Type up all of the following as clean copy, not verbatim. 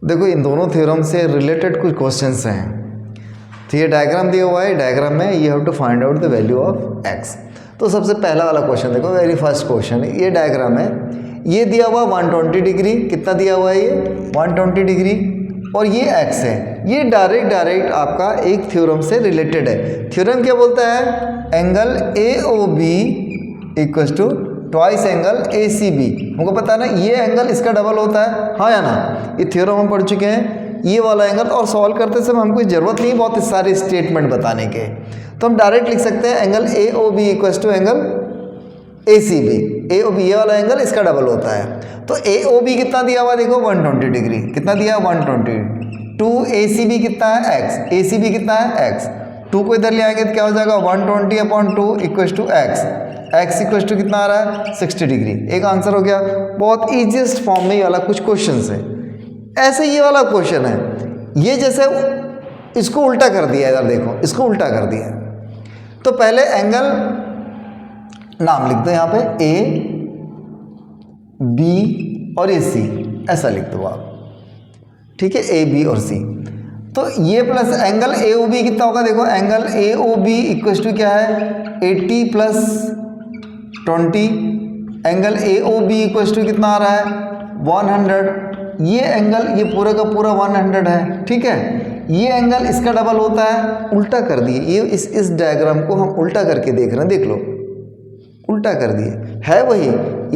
देखो इन दोनों थ्योरम से रिलेटेड कुछ क्वेश्चंस हैं। तो ये डायग्राम दिया हुआ है, डायग्राम में you have to find out the value of x. तो सबसे पहला वाला क्वेश्चन देखो, वेरी फर्स्ट क्वेश्चन है, ये डायग्राम है, ये दिया हुआ 120 डिग्री, कितना दिया हुआ है ये 120 डिग्री, और ये एक्स है। ये डायरेक्ट आपका एक थ्योरम से रिलेटेड है। थ्योरम क्या बोलता है, angle A O B equal to twice angle A C B. हमको पता है ना ये एंगल इसका डबल होता है, हाँ या ना, ये थ्योरम हम पढ़ चुके हैं। ये वाला एंगल, और सॉल्व करते समय हमको ज़रूरत नहीं बहुत सारे स्टेटमेंट बताने के, तो हम डायरेक्ट लिख सकते हैं angle A O B equal to angle A C B. A O B ये वाला एंगल इसका डबल होता है। तो ए ओ बी कितना दिया हुआ देखो 120 डिग्री, कितना दिया 120। 2 ए सी बी कितना है एक्स, ए सी बी कितना है एक्स। 2 को इधर ले आएंगे तो क्या हो जाएगा 120/2 equal to x. X equal to कितना आ रहा है 60 डिग्री। एक आंसर हो गया। बहुत ईजिएस्ट फॉर्म में ये वाला कुछ क्वेश्चन है। ऐसे ये वाला क्वेश्चन है, ये जैसे इसको उल्टा कर दिया, इधर देखो इसको उल्टा कर दिया। तो पहले एंगल नाम लिख दो यहाँ पे ए बी और ए सी, ऐसा लिख दो आप, ठीक है, ए बी और सी। तो ये plus angle A O B कितना होगा देखो, angle A O B equal to क्या है 80 + 20। Angle A O B equal to कितना आ रहा है 100। ये एंगल ये पूरा का पूरा 100 है, ठीक है। ये एंगल इसका डबल होता है, उल्टा कर दिए। ये इस डायग्राम को हम उल्टा करके देख रहे हैं, देख लो उल्टा कर दिए, है वही।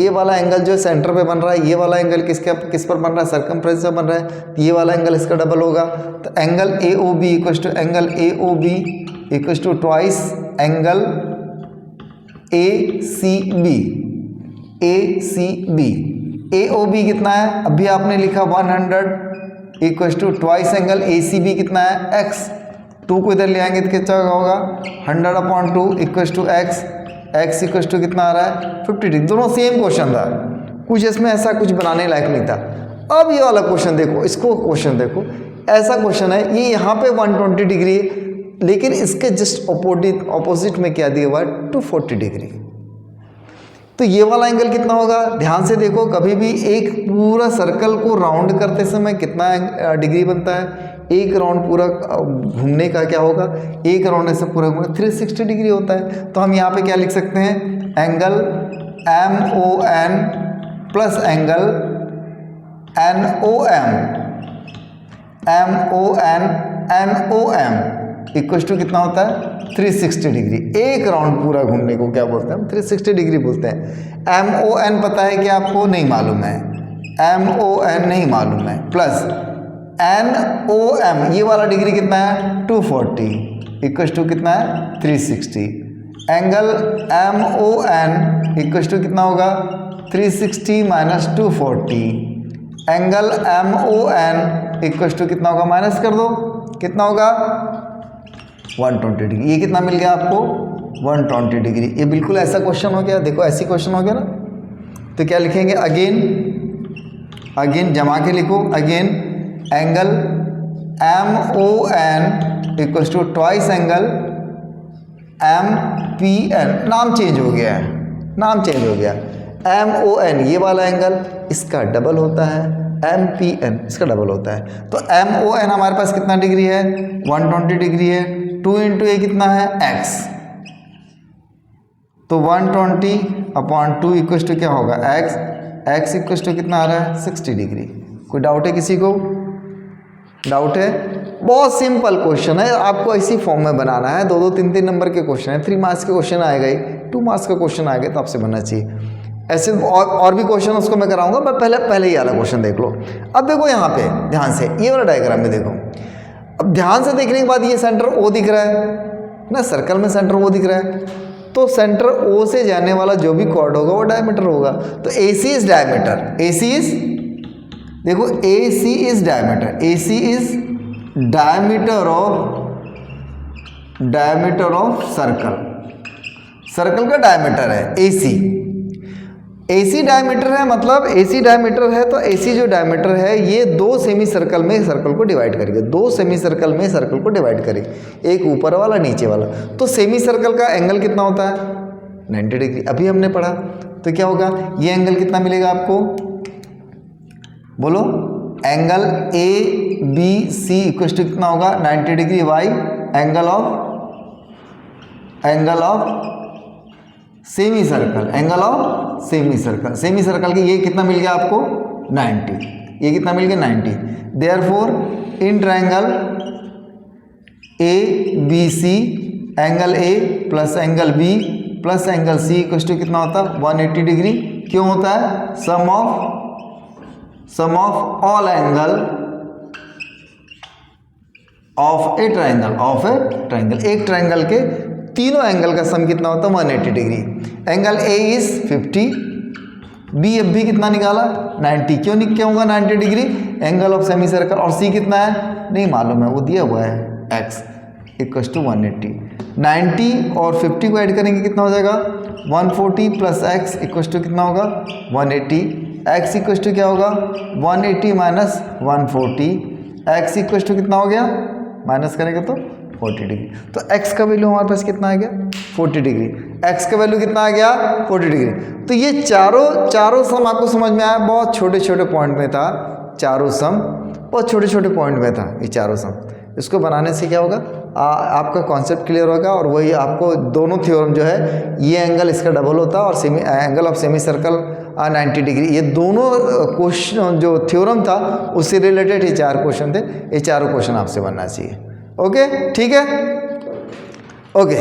ये वाला एंगल जो सेंटर पे बन रहा है, ये वाला एंगल किस पर बन रहा है, सर्कमफ्रेंस पर बन रहा है, ये वाला एंगल इसका डबल होगा। तो angle A O B equal to angle A O B equal to twice angle A C B. A C B, A O B कितना है, अभी आपने लिखा 100 equal to twice angle A C B कितना है x. 2 को इधर ले आएंगे तो कितना होगा 100/2 equal to x. X equal to कितना आ रहा है 50 डिग्री। दोनों सेम क्वेश्चन था, कुछ इसमें ऐसा कुछ बनाने लायक नहीं था। अब ये वाला क्वेश्चन देखो, इसको क्वेश्चन देखो, ऐसा क्वेश्चन है, ये यहाँ पे 120 डिग्री है, लेकिन इसके जस्ट ऑपोजिट में क्या दिया हुआ है 240 डिग्री। तो ये वाला एंगल कितना होगा, ध्यान से देखो, कभी भी एक पूरा सर्कल को राउंड करते समय कितना डिग्री बनता है, एक राउंड पूरा घूमने का क्या होगा, एक राउंड ऐसे पूरा घूमने 360 डिग्री होता है। तो हम यहाँ पे क्या लिख सकते हैं, angle M O N plus angle N O M, M O N O M equal to कितना होता है 360 डिग्री। एक राउंड पूरा घूमने को क्या बोलते हैं हम 360 डिग्री बोलते हैं। एम ओ एन पता है कि आपको नहीं मालूम है, एम ओ एन नहीं मालूम है, प्लस एन ओ एम ये वाला डिग्री कितना है 240 इक्वल टू कितना है 360। Angle M O N equal to कितना होगा 360 minus 240। Angle M O N equal to कितना होगा, माइनस कर दो, कितना होगा 120 डिग्री। ये कितना मिल गया आपको 120 डिग्री। ये बिल्कुल ऐसा क्वेश्चन हो गया, देखो ऐसी क्वेश्चन हो गया ना। तो क्या लिखेंगे, अगेन जमा के लिखो, again angle M O N equal to twice angle M P N. नाम चेंज हो गया है, नाम चेंज हो गया। एम ओ एन ये वाला एंगल इसका डबल होता है, एम पी एन इसका डबल होता है। तो एम ओ एन हमारे पास कितना डिग्री है 120 डिग्री है। 2 × ए कितना है x, तो 120/2 इक्वल टू क्या होगा x। x इक्वल टू कितना आ रहा है 60 डिग्री। कोई डाउट है किसी को, डाउट है? बहुत सिंपल क्वेश्चन है, आपको इसी फॉर्म में बनाना है। 2-2 3-3 नंबर के क्वेश्चन है, 3 मार्क्स के क्वेश्चन आएगा ही, 2 मार्क्स का क्वेश्चन आएगा तो आपसे बनना चाहिए। ऐसे और भी क्वेश्चन उसको मैं कराऊंगा, पर पहले ये वाला क्वेश्चन देख लो। अब देखो यहाँ पे ध्यान से, ये वाला डायग्राम में देखो। अब ध्यान से देखने के बाद ये सेंटर O दिख रहा है ना, सर्कल में सेंटर O दिख रहा है, तो सेंटर O से जाने वाला जो भी कॉर्ड होगा वो डायमीटर होगा। तो AC is diameter, AC is देखो AC is diameter, AC is diameter of circle का डायमीटर है AC। AC डायमीटर है, मतलब AC डायमीटर है, तो AC जो डायमीटर है ये 2 सेमी सर्कल में सर्कल को डिवाइड करेगा, 2 सेमी सर्कल में सर्कल को डिवाइड करेगा, एक ऊपर वाला नीचे वाला। तो सेमी सर्कल का एंगल कितना होता है 90 डिग्री, अभी हमने पढ़ा। तो क्या होगा, ये एंगल कितना मिलेगा आपको, बोलो angle A B C equal to कितना होगा 90 degree by angle of semi circle, angle of semi circle, semi circle की ये कितना मिल गया आपको 90, ये कितना मिल गया 90। Therefore in triangle A B C angle A plus angle B plus angle C equal to कितना होता है 180 डिग्री। क्यों होता है? Sum of all angle of a triangle, एक ट्रायंगल के तीनों एंगल का सम कितना होता है 180 degree. Angle A is 50, B अब भी कितना निकाला 90। क्यों होगा 90 degree? Angle of semi circle. और सी कितना है नहीं मालूम है, वो दिया हुआ है x इक्वल टू 180। 90 और 50 को ऐड करेंगे कितना हो जाएगा 140 प्लस x इक्वल टू कितना होगा 180। x इक्वल टू क्या होगा 180 माइनस 140, x इक्वल टू कितना हो गया माइनस करेंगे तो 40 डिग्री। तो x का वैल्यू हमारे पास कितना आ गया 40 डिग्री। x का वैल्यू कितना आ गया 40 डिग्री। तो ये चारों सम आपको समझ में आया, बहुत छोटे छोटे पॉइंट में था, चारों सम बहुत छोटे छोटे पॉइंट में था ये चारों सम। इसको बनाने से क्या होगा आपका कॉन्सेप्ट क्लियर होगा, और वही आपको दोनों थ्योरम जो है ये एंगल इसका डबल होता है और angle of semi circle 90 degree, ये दोनों क्वेश्चन जो थ्योरम था उससे रिलेटेड ये 4 क्वेश्चन थे। ये चारों क्वेश्चन आपसे बनना चाहिए। ओके ठीक है, ओके।